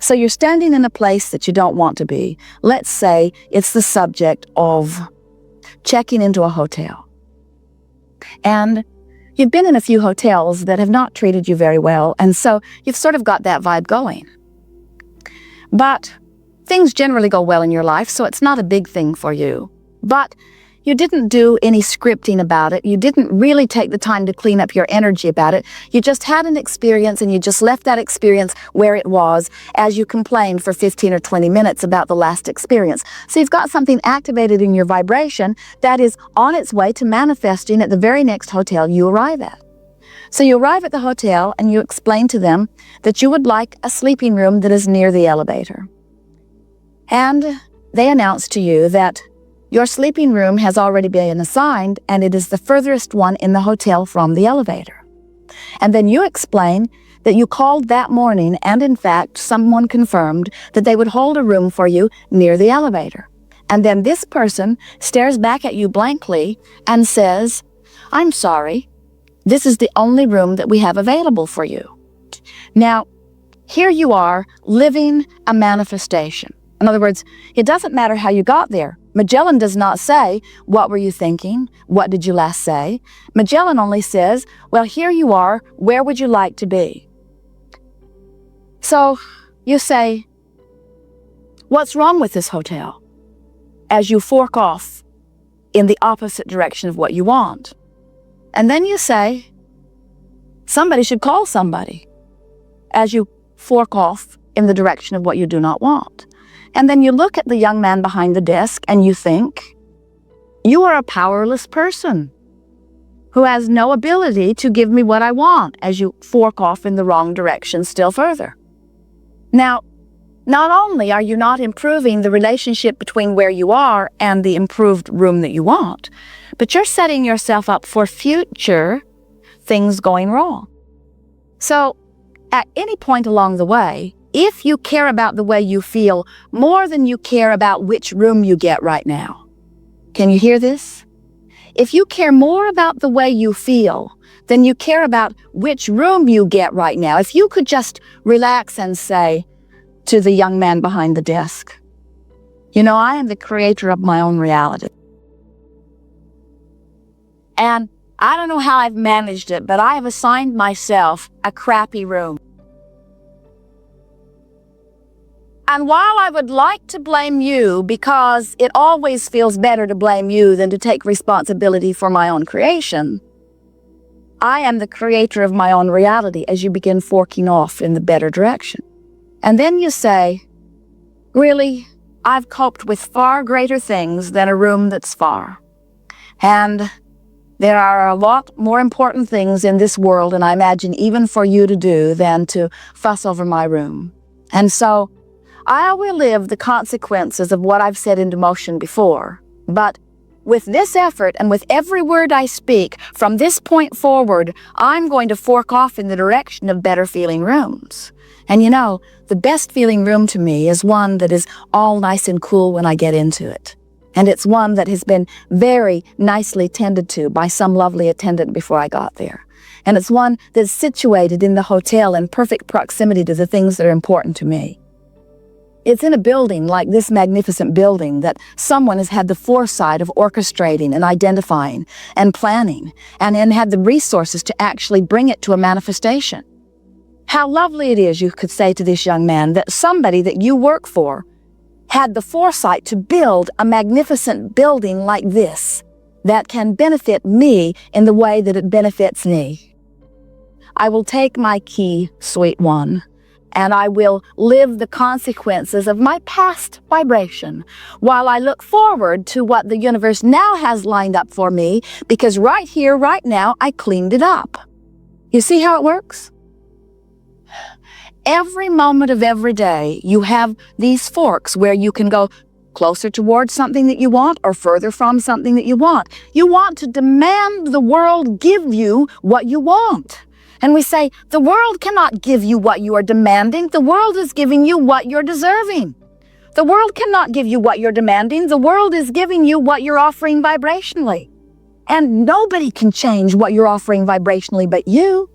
So you're standing in a place that you don't want to be. Let's say it's the subject of checking into a hotel. And you've been in a few hotels that have not treated you very well, and so you've sort of got that vibe going. But things generally go well in your life, so it's not a big thing for you. But you didn't do any scripting about it. You didn't really take the time to clean up your energy about it. You just had an experience and you just left that experience where it was as you complained for 15 or 20 minutes about the last experience. So you've got something activated in your vibration that is on its way to manifesting at the very next hotel you arrive at. So you arrive at the hotel and you explain to them that you would like a sleeping room that is near the elevator. And they announce to you that your sleeping room has already been assigned and it is the furthest one in the hotel from the elevator. And then you explain that you called that morning and in fact someone confirmed that they would hold a room for you near the elevator. And then this person stares back at you blankly and says, "I'm sorry, this is the only room that we have available for you." Now, here you are living a manifestation. In other words, it doesn't matter how you got there. Magellan does not say, "What were you thinking? What did you last say?" Magellan only says, "Well, here you are. Where would you like to be?" So you say, "What's wrong with this hotel?" as you fork off in the opposite direction of what you want. And then you say, "Somebody should call somebody," as you fork off in the direction of what you do not want. And then you look at the young man behind the desk and you think, "You are a powerless person who has no ability to give me what I want," as you fork off in the wrong direction still further. Now, not only are you not improving the relationship between where you are and the improved room that you want, but you're setting yourself up for future things going wrong. So, at any point along the way, if you care about the way you feel more than you care about which room you get right now, can you hear this? If you care more about the way you feel than you care about which room you get right now, if you could just relax and say to the young man behind the desk, "You know, I am the creator of my own reality. And I don't know how I've managed it, but I have assigned myself a crappy room. And while I would like to blame you, because it always feels better to blame you than to take responsibility for my own creation, I am the creator of my own reality," as you begin forking off in the better direction. And then you say, "Really, I've coped with far greater things than a room that's far. And there are a lot more important things in this world, and I imagine even for you to do, than to fuss over my room. And so I will live the consequences of what I've set into motion before. But with this effort and with every word I speak, from this point forward, I'm going to fork off in the direction of better feeling rooms. And you know, the best feeling room to me is one that is all nice and cool when I get into it. And it's one that has been very nicely tended to by some lovely attendant before I got there. And it's one that's situated in the hotel in perfect proximity to the things that are important to me. It's in a building like this magnificent building that someone has had the foresight of orchestrating and identifying and planning and had the resources to actually bring it to a manifestation. How lovely it is, you could say to this young man, that somebody that you work for had the foresight to build a magnificent building like this that can benefit me in the way that it benefits me. I will take my key, sweet one, and I will live the consequences of my past vibration while I look forward to what the universe now has lined up for me, because right here, right now, I cleaned it up. You see how it works? Every moment of every day, you have these forks where you can go closer towards something that you want or further from something that you want. You want to demand the world give you what you want. And we say, the world cannot give you what you are demanding. The world is giving you what you're deserving. The world cannot give you what you're demanding. The world is giving you what you're offering vibrationally. And nobody can change what you're offering vibrationally but you.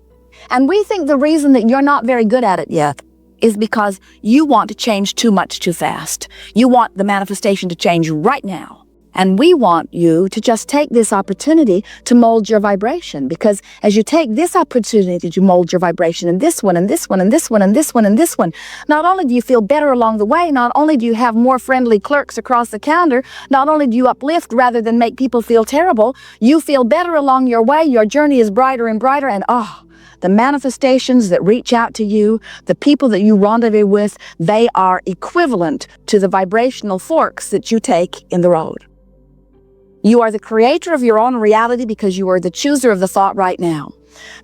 And we think the reason that you're not very good at it yet is because you want to change too much too fast. You want the manifestation to change right now. And we want you to just take this opportunity to mold your vibration, because as you take this opportunity to mold your vibration and this one and this one and this one and this one and this one, not only do you feel better along the way, not only do you have more friendly clerks across the counter, not only do you uplift rather than make people feel terrible, you feel better along your way, your journey is brighter and brighter, and the manifestations that reach out to you, the people that you rendezvous with, they are equivalent to the vibrational forks that you take in the road. You are the creator of your own reality because you are the chooser of the thought right now.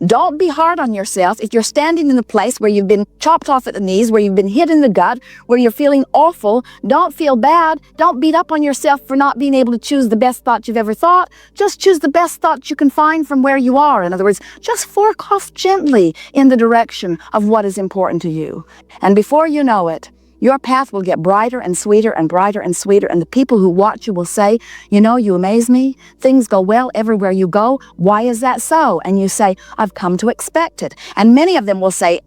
Don't be hard on yourself if you're standing in a place where you've been chopped off at the knees, where you've been hit in the gut, where you're feeling awful. Don't feel bad. Don't beat up on yourself for not being able to choose the best thought you've ever thought. Just choose the best thought you can find from where you are. In other words, just fork off gently in the direction of what is important to you. And before you know it, your path will get brighter and sweeter and brighter and sweeter, and the people who watch you will say, you know, you amaze me. Things go well everywhere you go. Why is that so? And you say, I've come to expect it. And many of them will say,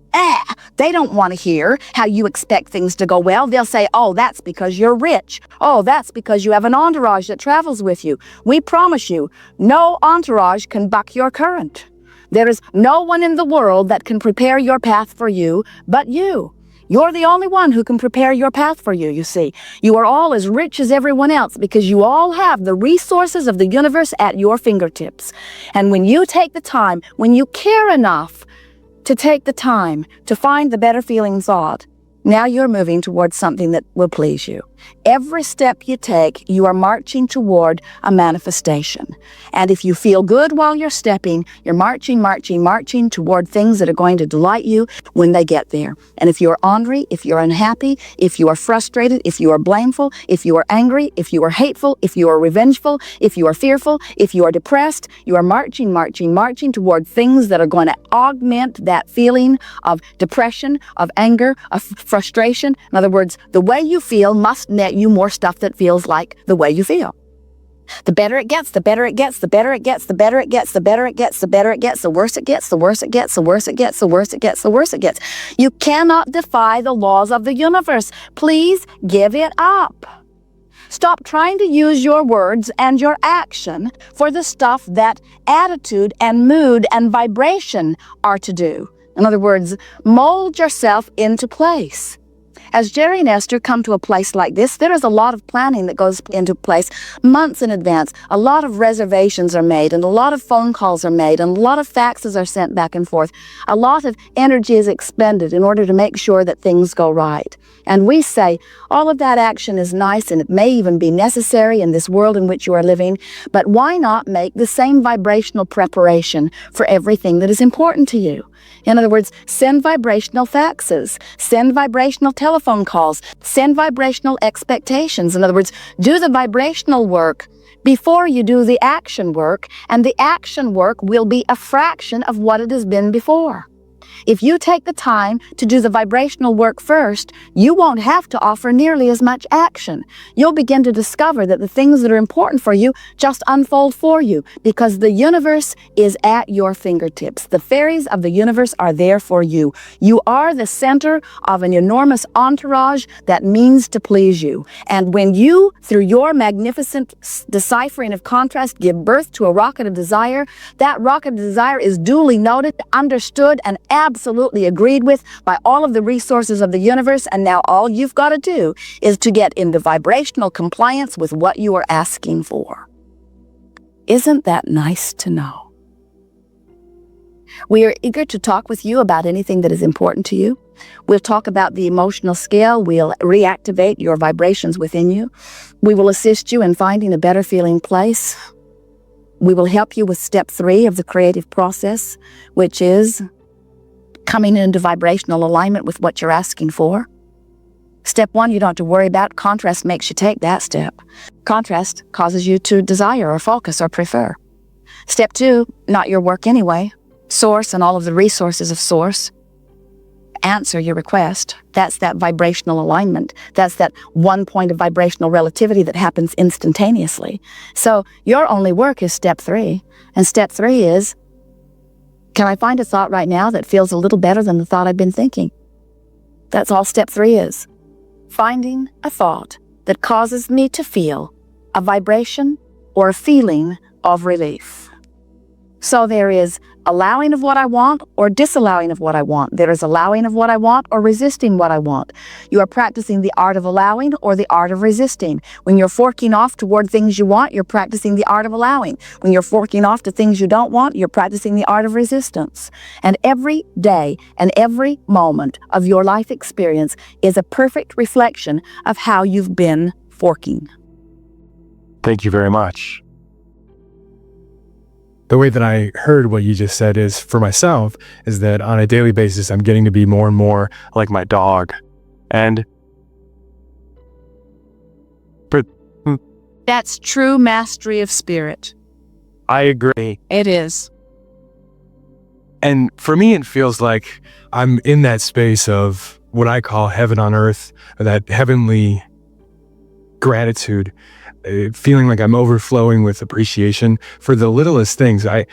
they don't want to hear how you expect things to go well. They'll say, oh, that's because you're rich. Oh, that's because you have an entourage that travels with you. We promise you, no entourage can buck your current. There is no one in the world that can prepare your path for you but you. You're the only one who can prepare your path for you, you see. You are all as rich as everyone else because you all have the resources of the universe at your fingertips. And when you take the time, when you care enough to take the time to find the better feeling thought, now you're moving towards something that will please you. Every step you take, you are marching toward a manifestation. And if you feel good while you're stepping, you're marching toward things that are going to delight you when they get there. And if you're ornery, if you're unhappy, if you are frustrated, if you are blameful, if you are angry, if you are hateful, if you are revengeful, if you are fearful, if you are depressed, you are marching toward things that are going to augment that feeling of depression, of anger, of frustration. In other words, the way you feel must net you more stuff that feels like the way you feel. The better it gets, the better it gets, the better it gets, the better it gets, the better it gets, the better it gets, the worse it gets, the worse it gets, the worse it gets, the worse it gets, the worse it gets. You cannot defy the laws of the universe. Please give it up. Stop trying to use your words and your action for the stuff that attitude and mood and vibration are to do. In other words, mold yourself into place. As Jerry and Esther come to a place like this, there is a lot of planning that goes into place months in advance. A lot of reservations are made, and a lot of phone calls are made, and a lot of faxes are sent back and forth. A lot of energy is expended in order to make sure that things go right. And we say, all of that action is nice, and it may even be necessary in this world in which you are living, but why not make the same vibrational preparation for everything that is important to you? In other words, send vibrational faxes, send vibrational telephone calls, send vibrational expectations. In other words, do the vibrational work before you do the action work, and the action work will be a fraction of what it has been before. If you take the time to do the vibrational work first, you won't have to offer nearly as much action. You'll begin to discover that the things that are important for you just unfold for you because the universe is at your fingertips. The fairies of the universe are there for you. You are the center of an enormous entourage that means to please you. And when you, through your magnificent deciphering of contrast, give birth to a rocket of desire, that rocket of desire is duly noted, understood, and absolutely agreed with by all of the resources of the universe, and now all you've got to do is to get into vibrational compliance with what you are asking for. Isn't that nice to know? We are eager to talk with you about anything that is important to you. We'll talk about the emotional scale. We'll reactivate your vibrations within you. We will assist you in finding a better feeling place. We will help you with step 3 of the creative process, which is coming into vibrational alignment with what you're asking for. Step 1, you don't have to worry about. Contrast makes you take that step. Contrast causes you to desire or focus or prefer. Step 2, not your work anyway. Source and all of the resources of Source answer your request. That's that vibrational alignment. That's that one point of vibrational relativity that happens instantaneously. So your only work is step 3. And step 3 is, can I find a thought right now that feels a little better than the thought I've been thinking? That's all step 3 is. Finding a thought that causes me to feel a vibration or a feeling of relief. So there is allowing of what I want or disallowing of what I want. There is allowing of what I want or resisting what I want. You are practicing the art of allowing or the art of resisting. When you're forking off toward things you want, you're practicing the art of allowing. When you're forking off to things you don't want, you're practicing the art of resistance. And every day and every moment of your life experience is a perfect reflection of how you've been forking. Thank you very much. The way that I heard what you just said is, for myself, is that on a daily basis, I'm getting to be more and more like my dog. And that's true mastery of spirit. I agree. It is. And for me, it feels like I'm in that space of what I call heaven on earth, or that heavenly gratitude. Feeling like I'm overflowing with appreciation for the littlest things. I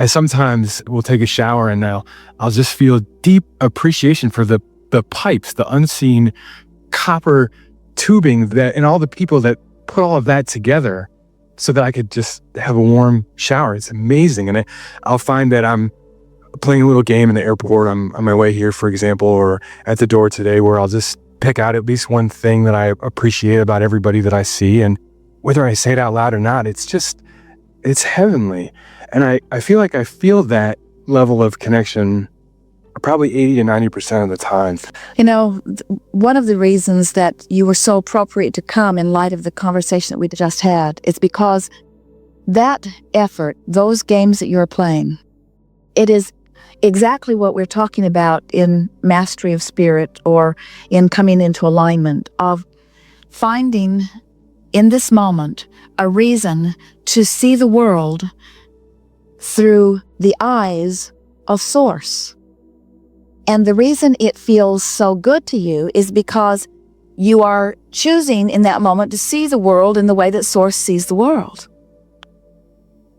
sometimes will take a shower and I'll just feel deep appreciation for the pipes, the unseen copper tubing and all the people that put all of that together so that I could just have a warm shower. It's amazing. And I'll find that I'm playing a little game in the airport on my way here, for example, or at the door today, where I'll just pick out at least one thing that I appreciate about everybody that I see. And whether I say it out loud or not, it's heavenly. And I feel like I feel that level of connection probably 80 to 90% of the time. You know, one of the reasons that you were so appropriate to come in light of the conversation that we just had is because that effort, those games that you're playing, it is exactly what we're talking about in mastery of spirit or in coming into alignment, of finding in this moment a reason to see the world through the eyes of Source. And the reason it feels so good to you is because you are choosing in that moment to see the world in the way that Source sees the world.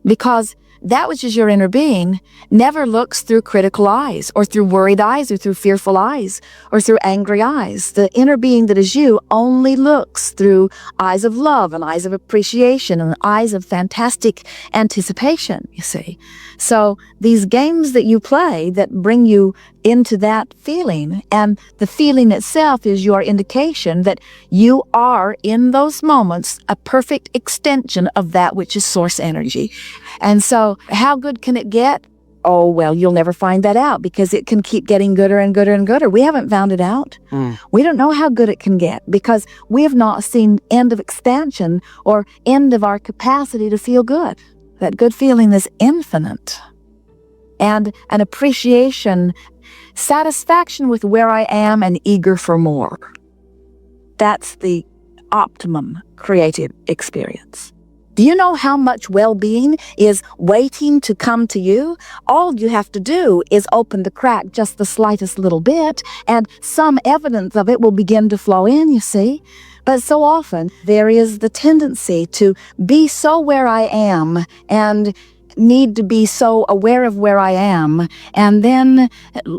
Because that which is your inner being never looks through critical eyes or through worried eyes or through fearful eyes or through angry eyes. The inner being that is you only looks through eyes of love and eyes of appreciation and eyes of fantastic anticipation, you see. So these games that you play that bring you into that feeling, and the feeling itself is your indication that you are in those moments a perfect extension of that which is Source energy. And so how good can it get? Oh, well, you'll never find that out because it can keep getting gooder and gooder and gooder. We haven't found it out. We don't know how good it can get because we have not seen end of expansion or end of our capacity to feel good. That good feeling is infinite. And an appreciation, satisfaction with where I am and eager for more. That's the optimum creative experience. Do you know how much well-being is waiting to come to you? All you have to do is open the crack just the slightest little bit, and some evidence of it will begin to flow in, you see. But so often, there is the tendency to be so where I am and need to be so aware of where I am, and then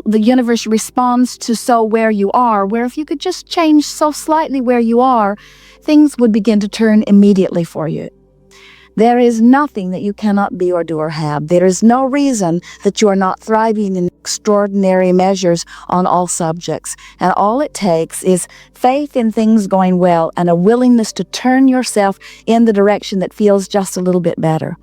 the universe responds to so where you are, where if you could just change so slightly where you are, things would begin to turn immediately for you. There is nothing that you cannot be or do or have. There is no reason that you are not thriving in extraordinary measures on all subjects. And all it takes is faith in things going well and a willingness to turn yourself in the direction that feels just a little bit better.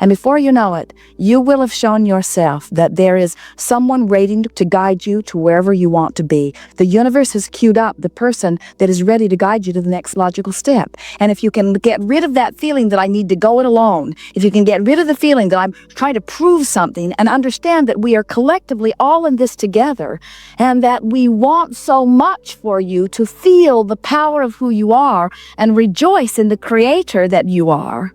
And before you know it, you will have shown yourself that there is someone waiting to guide you to wherever you want to be. The universe has queued up the person that is ready to guide you to the next logical step. And if you can get rid of that feeling that I need to go it alone, if you can get rid of the feeling that I'm trying to prove something and understand that we are collectively all in this together and that we want so much for you to feel the power of who you are and rejoice in the creator that you are.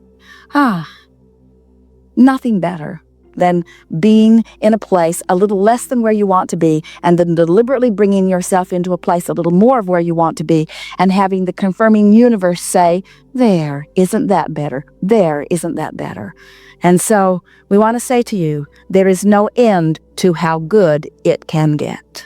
Nothing better than being in a place a little less than where you want to be and then deliberately bringing yourself into a place a little more of where you want to be and having the confirming universe say, there, isn't that better? There, isn't that better? And so we want to say to you, there is no end to how good it can get.